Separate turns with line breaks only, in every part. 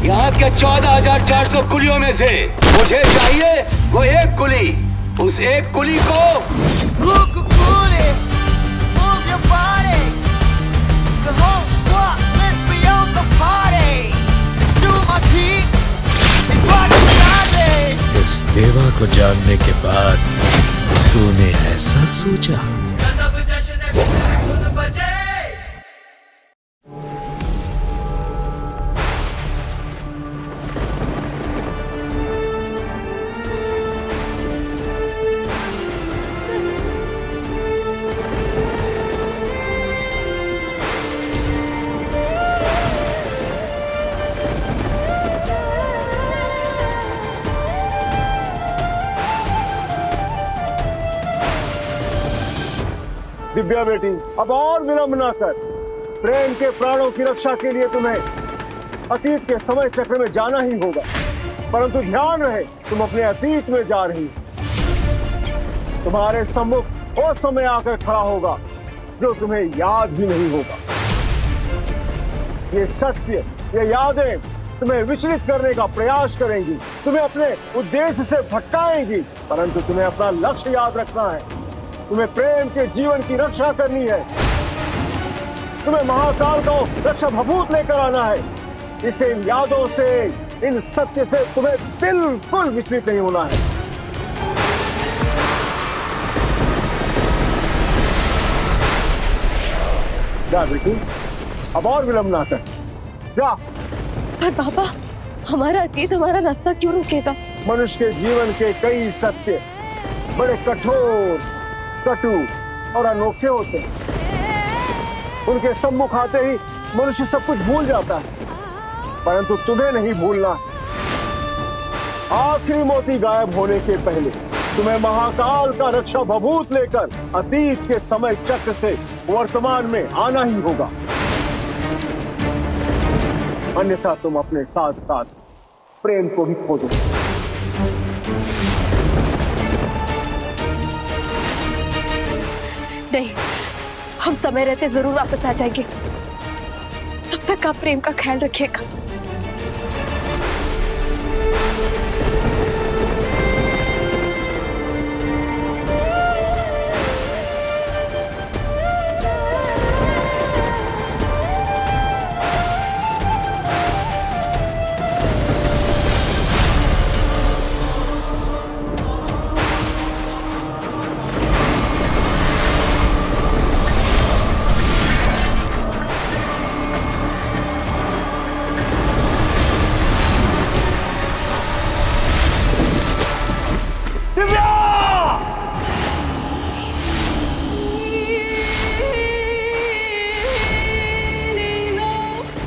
यहाँ के 14,400 कुलियों में से मुझे चाहिए वो एक कुली। उस एक कुली को
इस देवा को जानने के बाद तूने ऐसा सोचा?
दिव्या बेटी, अब और विलंब ना कर। प्रेम के प्राणों की रक्षा के लिए तुम्हें अतीत के समय चक्र में जाना ही होगा, परंतु ध्यान रहे तुम अपने अतीत में जा रही हो। तुम्हारे सम्मुख वो समय आकर खड़ा होगा जो तुम्हें याद भी नहीं होगा। ये सत्य, ये यादें तुम्हें विचलित करने का प्रयास करेंगी, तुम्हें अपने उद्देश्य से भटकाएंगी, परंतु तुम्हें अपना लक्ष्य याद रखना है। तुम्हें प्रेम के जीवन की रक्षा करनी है। तुम्हें महाकाल को रक्षा भभूत लेकर आना है। इसे इन यादों से, इन सत्य से तुम्हें बिल्कुल विचलित नहीं होना है। जा बेटी, अब और विलंब ना कर, जा।
पर पापा, हमारा अतीत हमारा रास्ता क्यों रुकेगा?
मनुष्य के जीवन के कई सत्य बड़े कठोर, कटु और अनोखे होते हैं। उनके सम्मुख आते ही मनुष्य सब कुछ भूल जाता है, परंतु तुम्हें नहीं भूलना। आखिरी मोती गायब होने के पहले तुम्हें महाकाल का रक्षा भभूत लेकर अतीत के समय चक्र से वर्तमान में आना ही होगा, अन्यथा तुम अपने साथ साथ प्रेम को भी खो दोगे।
नहीं, हम समय रहते जरूर वापस आ जाएंगे। तब तक आप प्रेम का ख्याल रखिएगा।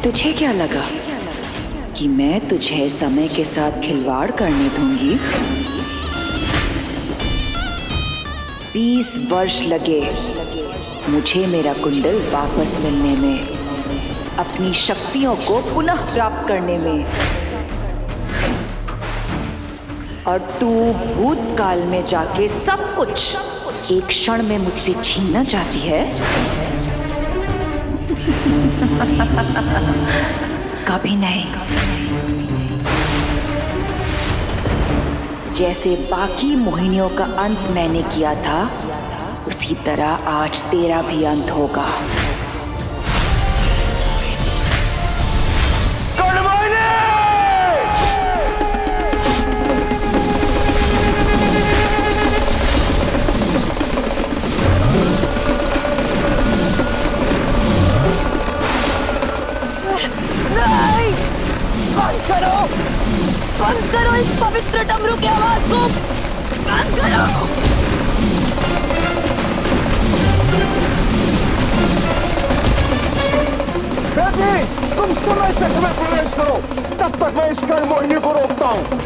तुझे क्या लगा कि मैं तुझे समय के साथ खिलवाड़ करने दूंगी? 20 वर्ष लगे मुझे मेरा कुंडल वापस मिलने में, अपनी शक्तियों को पुनः प्राप्त करने में, और तू भूतकाल में जाके सब कुछ एक क्षण में मुझसे छीनना चाहती है? कभी नहीं। जैसे बाकी मोहिनियों का अंत मैंने किया था, उसी तरह आज तेरा भी अंत होगा।
बंद करो इस पवित्र डमरू की आवाज को, बंद करो।
बेटी, तुम समय चक्र में प्रवेश करो, तब तक मैं इस कर्ण मोहिनी को रोकता हूं।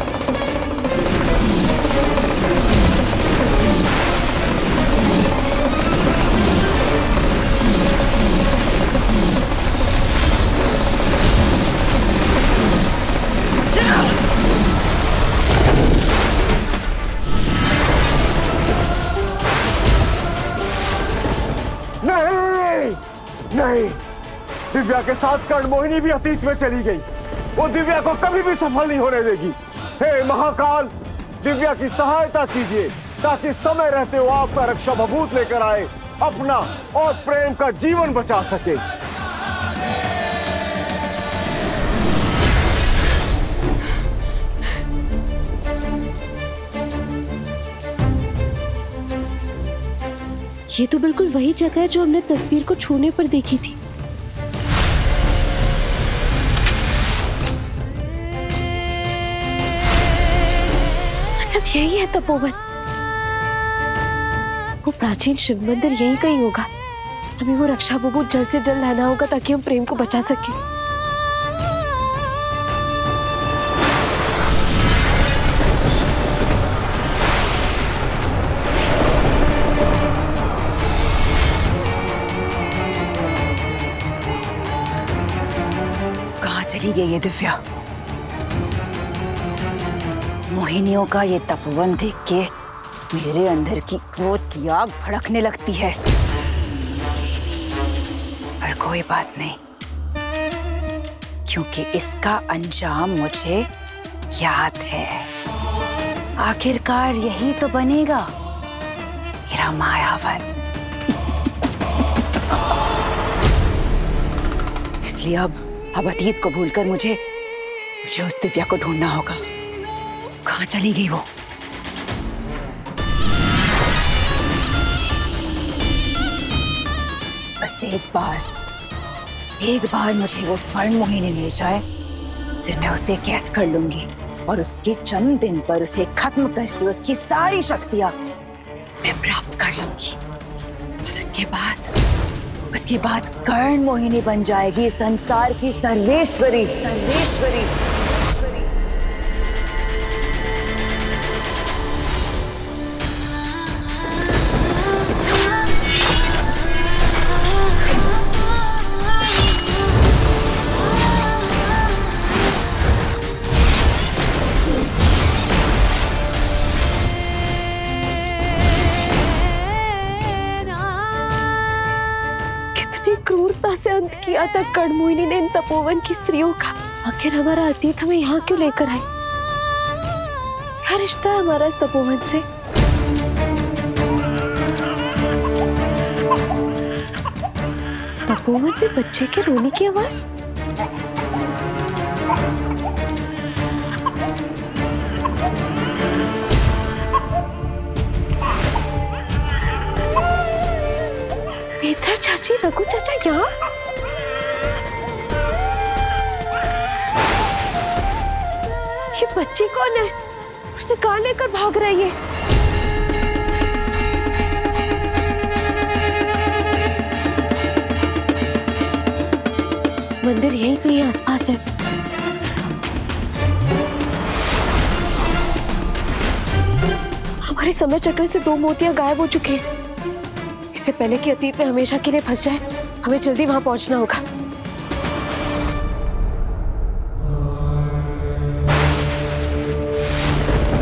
नहीं, दिव्या के साथ कर्ण मोहिनी भी अतीत में चली गई। वो दिव्या को कभी भी सफल नहीं होने देगी। हे महाकाल, दिव्या की सहायता कीजिए ताकि समय रहते वो आपका रक्षा भभूत लेकर आए, अपना और प्रेम का जीवन बचा सके।
ये तो बिल्कुल वही जगह है जो हमने तस्वीर को छूने पर देखी थी। मतलब यही है तपोवन। वो प्राचीन शिव मंदिर यहीं कहीं होगा। हमें वो रक्षा भभूत जल्द से जल्द लाना होगा ताकि हम प्रेम को बचा सकें।
चली गई ये दिव्या। मोहिनियों का ये तपोवन देख के मेरे अंदर की क्रोध की आग भड़कने लगती है। पर कोई बात नहीं, क्योंकि इसका अंजाम मुझे याद है। आखिरकार यही तो बनेगा मेरा मायावन। इसलिए अब अतीत को भूलकर मुझे उस दिव्या को ढूंढना होगा। कहाँ चली गई वो? बस एक बार मुझे वो स्वर्ण मोहिनी मिल जाए, फिर मैं उसे कैद कर लूंगी और उसके जन्मदिन पर उसे खत्म करके उसकी सारी शक्तियां मैं प्राप्त कर लूंगी। और उसके बाद कर्ण मोहिनी बन जाएगी संसार की सर्वेश्वरी।
क्रूरता से अंत किया था कर्ण मोहिनी ने इन तपोवन की स्त्रियों का। आखिर हमारा अतीत हमें यहाँ क्यों लेकर आई? क्या रिश्ता है हमारा इस तपोवन से? तपोवन में बच्चे के रोने की आवाज। नेत्रा चाची, रघु चाचा यहाँ? ये बच्ची कौन है? उसे कहाँ लेकर भाग रही है? मंदिर यहीं कहीं आसपास है। हमारे समय चक्र से 2 मोतियां गायब हो चुके हैं। इससे पहले कि अतीत में हमेशा के लिए फंस जाए, हमें जल्दी वहां पहुंचना होगा।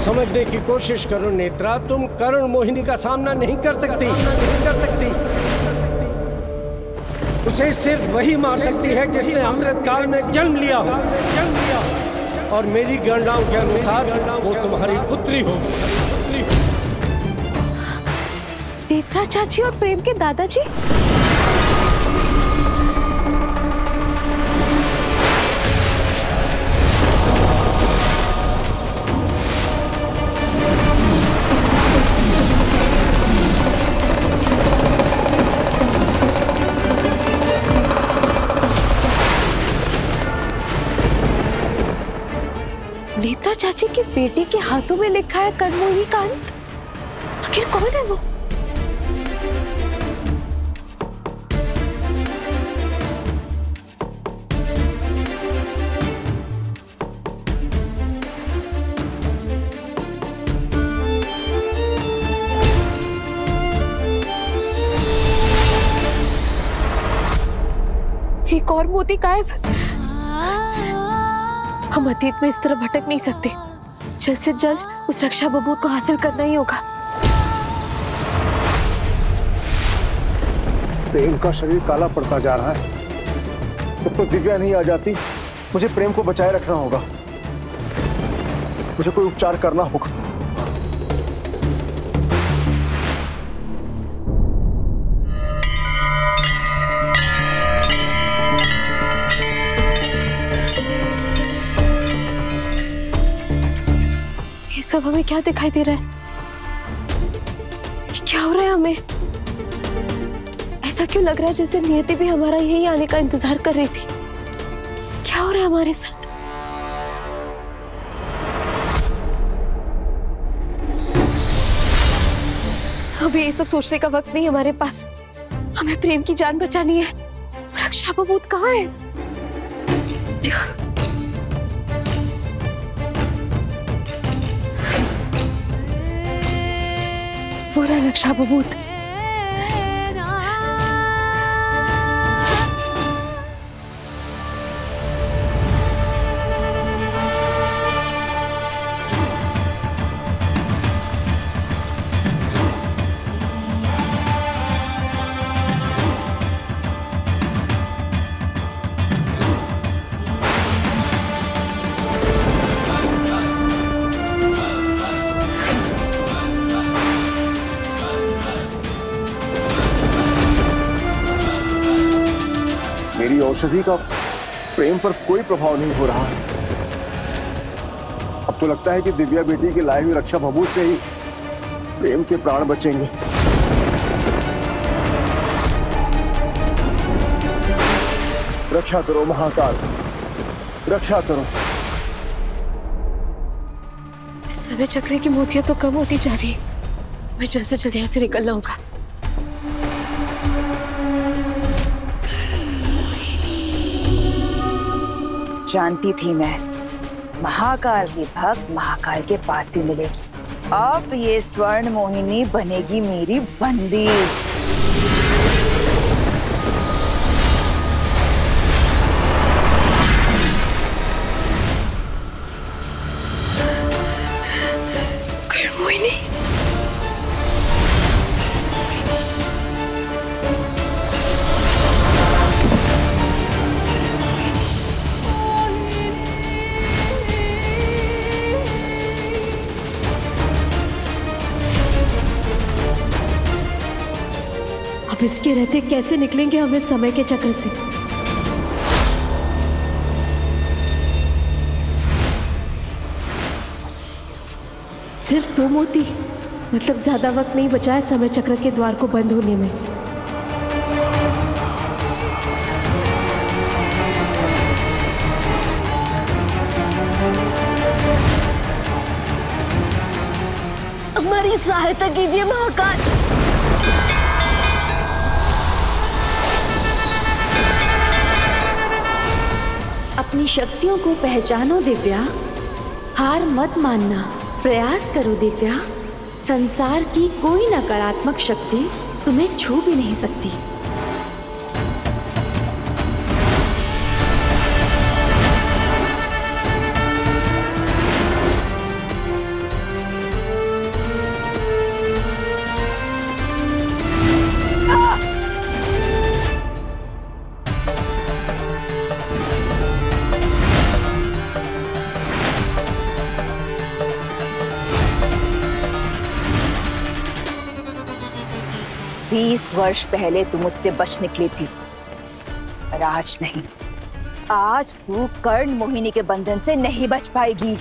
समझने की कोशिश करो नेत्रा, तुम कर्ण मोहिनी का सामना नहीं कर सकती। उसे सिर्फ वही मार सकती है जिसने अमृत काल में जन्म लिया हो। और मेरी गणनाओं के अनुसार वो तुम्हारी पुत्री हो।
नेत्रा चाची और प्रेम के दादाजी? नेत्रा चाची की बेटी के हाथों में लिखा है कर्ण मोहिनी का अंत। आखिर कौन है वो? एक और मोती गायब। हम अतीत में इस तरह भटक नहीं सकते। जल्द से जल्द उस रक्षा भभूत को हासिल करना ही होगा।
प्रेम का शरीर काला पड़ता जा रहा है। तब तो दिव्या नहीं आ जाती मुझे प्रेम को बचाए रखना होगा। मुझे कोई उपचार करना होगा।
ये सब हमें क्या दिखाई दे रहा है? क्या हो रहा है हमें? ऐसा क्यों लग रहा है जैसे नियति भी हमारा यही आने का इंतजार कर रही थी? क्या हो रहा है हमारे साथ? अभी ये सब सोचने का वक्त नहीं हमारे पास। हमें प्रेम की जान बचानी है। रक्षा बबूत कहाँ है? वो रहा रक्षा बबूत।
मेरी औषधि का प्रेम पर कोई प्रभाव नहीं हो रहा है। अब तो लगता है कि दिव्या बेटी की लाई हुई रक्षा बबूत से ही प्रेम के प्राण बचेंगे। रक्षा करो महाकाल, रक्षा करो।
समय चक्र की मोतियां तो कम होती जा रही है। मैं जल्द से जल्द यहाँ से निकलना होगा।
जानती थी मैं, महाकाल की भक्त महाकाल के पास ही मिलेगी। अब ये स्वर्ण मोहिनी बनेगी मेरी बंदी।
मोहिनी, अब इसके रहते कैसे निकलेंगे हम इस समय के चक्र से? सिर्फ 2 मोती, मतलब ज्यादा वक्त नहीं बचा है समय चक्र के द्वार को बंद होने में। हमारी सहायता कीजिए महाकाल।
अपनी शक्तियों को पहचानो दिव्या, हार मत मानना, प्रयास करो दिव्या। संसार की कोई नकारात्मक शक्ति तुम्हें छू भी नहीं सकती।
बीस वर्ष पहले तू मुझसे बच निकली थी, पर आज नहीं। आज तू कर्ण मोहिनी के बंधन से नहीं बच पाएगी।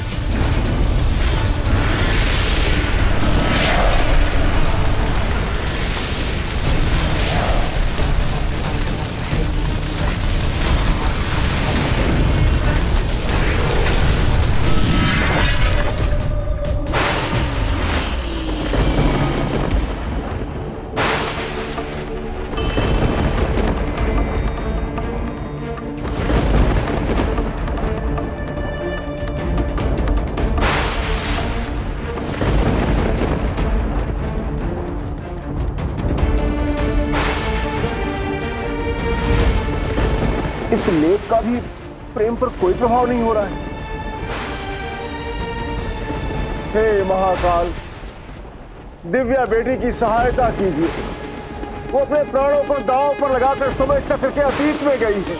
इस लेप का भी प्रेम पर कोई प्रभाव नहीं हो रहा है। हे महाकाल, दिव्या बेटी की सहायता कीजिए। वो अपने प्राणों को दांव पर लगाकर समय चक्र के अतीत में गई है।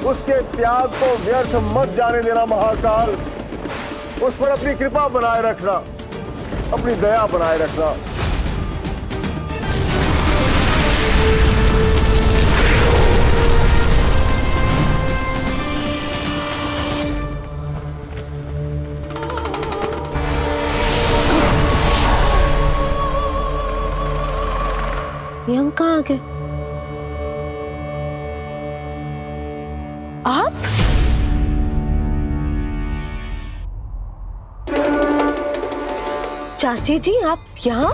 उसके त्याग को व्यर्थ मत जाने देना महाकाल। उस पर अपनी कृपा बनाए रखना, अपनी दया बनाए रखना।
ये हम कहाँ आ गए? आप? चाची जी आप यहाँ?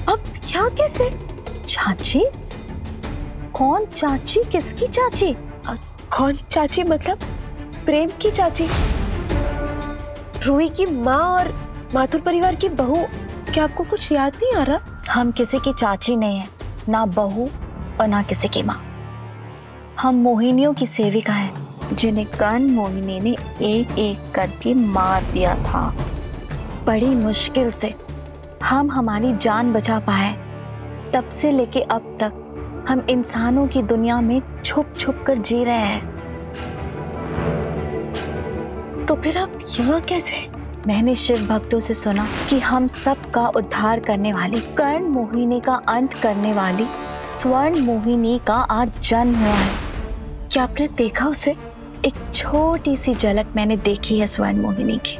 अब यहाँ कैसे?
चाची? कौन चाची? किसकी चाची?
कौन चाची? मतलब प्रेम की चाची, रूही की माँ और माथुर परिवार की बहू। क्या आपको कुछ याद नहीं आ रहा?
हम किसी की चाची नहीं है, ना बहू और ना किसी की माँ। हम मोहिनियों की सेविका हैं, जिन्हें कर्ण मोहिनी ने एक एक करके मार दिया था। बड़ी मुश्किल से हम हमारी जान बचा पाए। तब से लेके अब तक हम इंसानों की दुनिया में छुप छुप कर जी रहे हैं।
तो फिर आप यहाँ कैसे?
मैंने शिव भक्तों से सुना कि हम सब का उद्धार करने वाली, कर्ण मोहिनी का अंत करने वाली स्वर्ण मोहिनी का आज जन्म हुआ है।
क्या आपने देखा उसे?
एक छोटी सी झलक मैंने देखी है स्वर्ण मोहिनी की।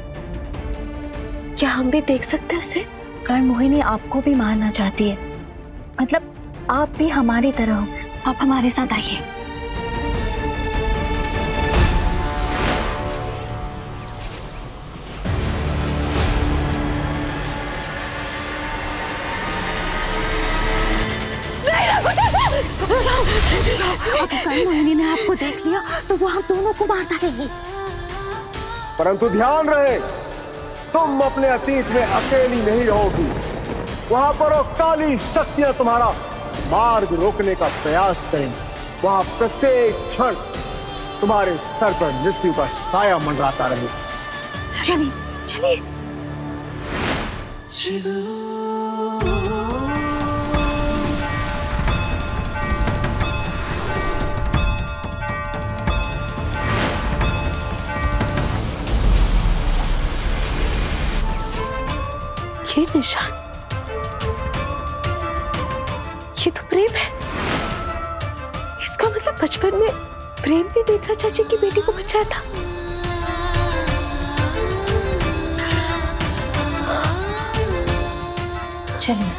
क्या हम भी देख सकते हैं उसे?
कर्ण मोहिनी आपको भी मारना चाहती है, मतलब आप भी हमारी तरह हो। आप हमारे साथ आइए। अगर कर्ण मोहिनी ने आपको देख लिया तो वो हम दोनों को मार डालेगी।
परंतु ध्यान रहे, तुम अपने अतीत में अकेली नहीं रहोगी। वहां पर वो काली शक्तियां तुम्हारा मार्ग रोकने का प्रयास करेंगी। वहां प्रत्येक क्षण तुम्हारे सर पर मृत्यु का साया मंडराता रहेगा।
चलिए चलिए। ये निशान, ये तो प्रेम है। इसका मतलब बचपन में प्रेम भी नेत्रा चाची की बेटी को बचाया था।
चलिए।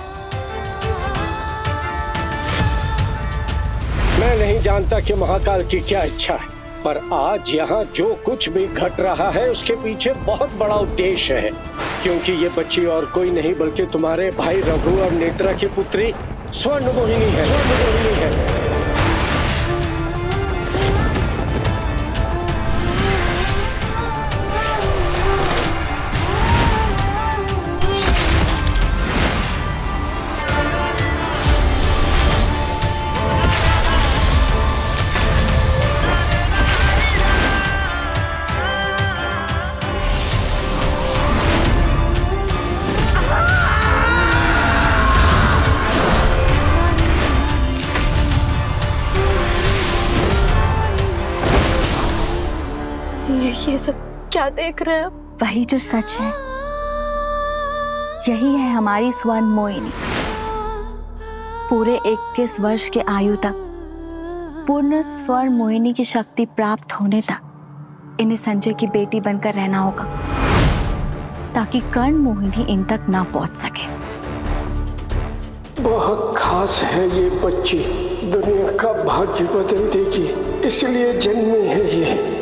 मैं नहीं जानता कि महाकाल की क्या इच्छा है, पर आज यहाँ जो कुछ भी घट रहा है उसके पीछे बहुत बड़ा उद्देश्य है। क्योंकि ये बच्ची और कोई नहीं बल्कि तुम्हारे भाई रघु और नेत्रा की पुत्री स्वर्ण मोहिनी है। स्वर्ण मोहिनी है।
ये सब क्या देख रहे हैं?
वही जो सच है, यही है हमारी स्वर्ण मोहिनी। पूरे 21 वर्ष के आयु तक पूर्ण स्वर्ण मोहिनी की शक्ति प्राप्त होने तक इन्हें संजय की बेटी बनकर रहना होगा, ताकि कर्ण मोहिनी इन तक ना पहुंच सके।
बहुत खास है ये बच्ची, दुनिया का भाग्य बदल देगी, इसलिए जन्मी है ये।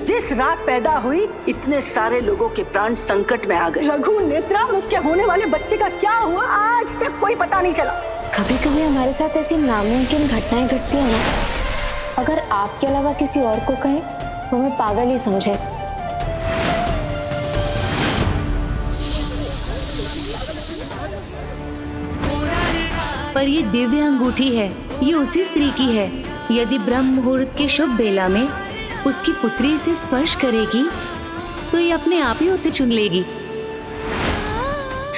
जिस रात पैदा हुई इतने सारे लोगों के प्राण संकट में आ गए। रघु, नेत्रा और उसके होने वाले बच्चे का क्या हुआ आज तक कोई पता नहीं चला।
कभी कभी हमारे साथ ऐसी नामुमकिन घटनाएं घटती हैं ना। अगर आपके अलावा किसी और को कहें तो हमें पागल ही समझे।
पर ये दिव्य अंगूठी है, ये उसी स्त्री की है। यदि ब्रह्म मुहूर्त के शुभ बेला में उसकी पुत्री इसे स्पर्श करेगी तो ये अपने आप ही उसे चुन लेगी।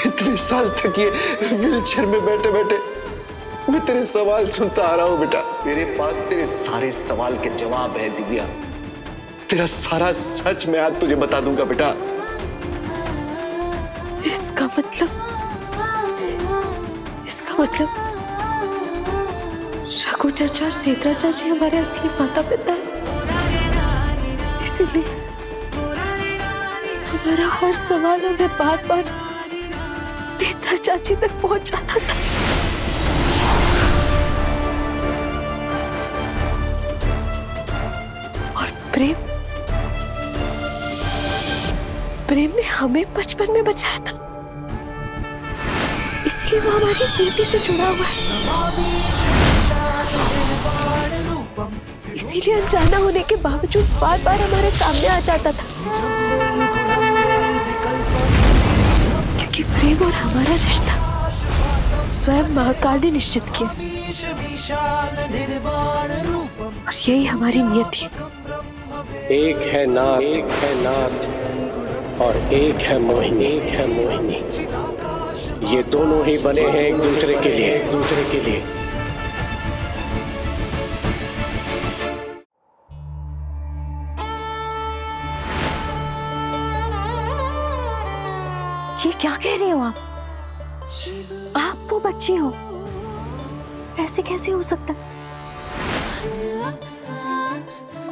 इतने साल तक ये व्हीलचेयर में बैठे बैठे मैं तेरे सवाल सुनता आ रहा हूं बेटा। मेरे पास तेरे सारे सवाल के जवाब है दिव्या। तेरा सारा सच मैं आज तुझे बता दूंगा बेटा।
इसका मतलब रघु चाचा और नेत्रा चाची हमारे असली माता पिता है। इसीलिए हमारा हर सवाल हमें बार-बार नेत्रा चाची तक पहुंच जाता था। और प्रेम ने हमें बचपन में बचाया था, इसलिए वो हमारी कीर्ति से जुड़ा हुआ है। इसीलिए अनजाना होने के बावजूद बार बार हमारे सामने आ जाता था, क्योंकि प्रेम और हमारा रिश्ता स्वयं महाकाल ने निश्चित किया और यही हमारी नियति है।
एक है नाथ और एक है मोहिनी। ये दोनों ही बने हैं एक दूसरे के लिए।
ये क्या कह रहे हो आप वो बच्चे हो, ऐसे कैसे हो सकता?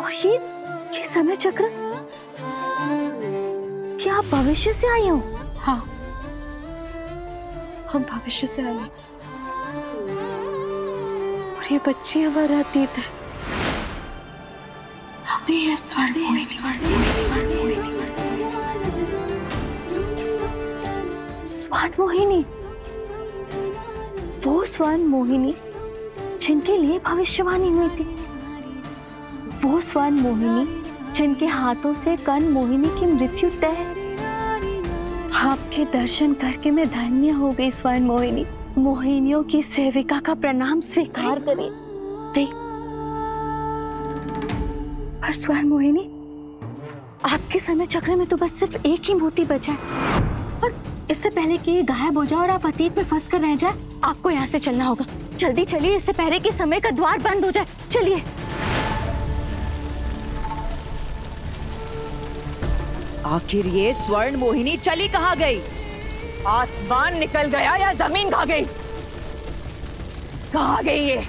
और ये समय चक्र, क्या आप भविष्य से आए हो?
हाँ, हम भविष्य से आए और ये बच्ची हमारा अतीत है। हमें यह
स्वर्ण मोहिनी, वो स्वर्ण मोहिनी जिनके लिए भविष्यवाणी हुई थी, वो स्वर्ण मोहिनी जिनके हाथों से कर्ण मोहिनी की मृत्यु तय है। आपके दर्शन करके मैं धन्य हो गई स्वर्ण मोहिनी। मोहिनियों की सेविका का प्रणाम स्वीकार करिए। नहीं, पर स्वर्ण मोहिनी, आपके समय चक्र में तो बस सिर्फ एक ही मोती बचा है, और इससे पहले कि ये गायब हो जाए और आप अतीत में फंस कर रह जाए, आपको यहाँ से चलना होगा। जल्दी चलिए, इससे पहले कि समय का द्वार बंद हो जाए। चलिए।
आखिर ये स्वर्ण मोहिनी चली कहाँ गई? आसमान निकल गया या जमीन खा गई? कहाँ गई ये?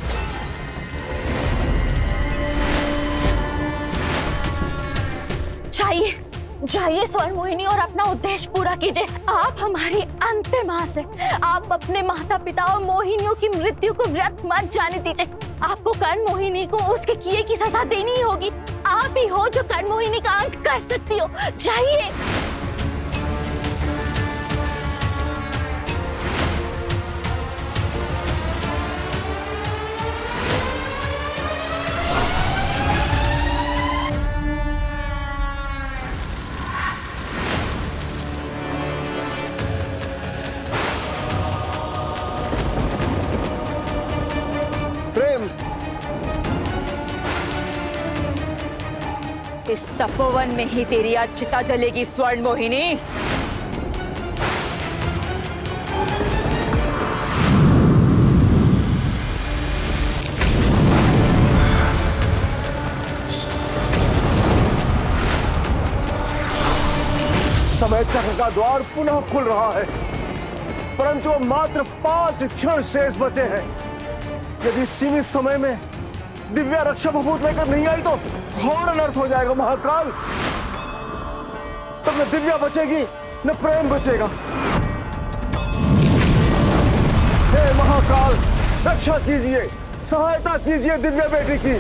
जाइए स्वर्ण मोहिनी और अपना उद्देश्य पूरा कीजिए। आप हमारी अंतिम आस है। आप अपने माता पिता और मोहिनियों की मृत्यु को व्यर्थ मत जाने दीजिए। आपको कर्ण मोहिनी को उसके किए की सजा देनी ही होगी। आप ही हो जो कर्ण मोहिनी का अंत कर सकती हो। जाइए।
इस तपोवन में ही तेरी आज चिता जलेगी स्वर्ण मोहिनी।
समय चक्र का द्वार पुनः खुल रहा है, परंतु अब मात्र 5 क्षण शेष बचे हैं। यदि सीमित समय में दिव्या रक्षा भभूत लेकर नहीं आई तो घोर अनर्थ हो जाएगा महाकाल। तब न दिव्या बचेगी न प्रेम बचेगा। हे महाकाल, रक्षा कीजिए, सहायता कीजिए दिव्या बेटी की।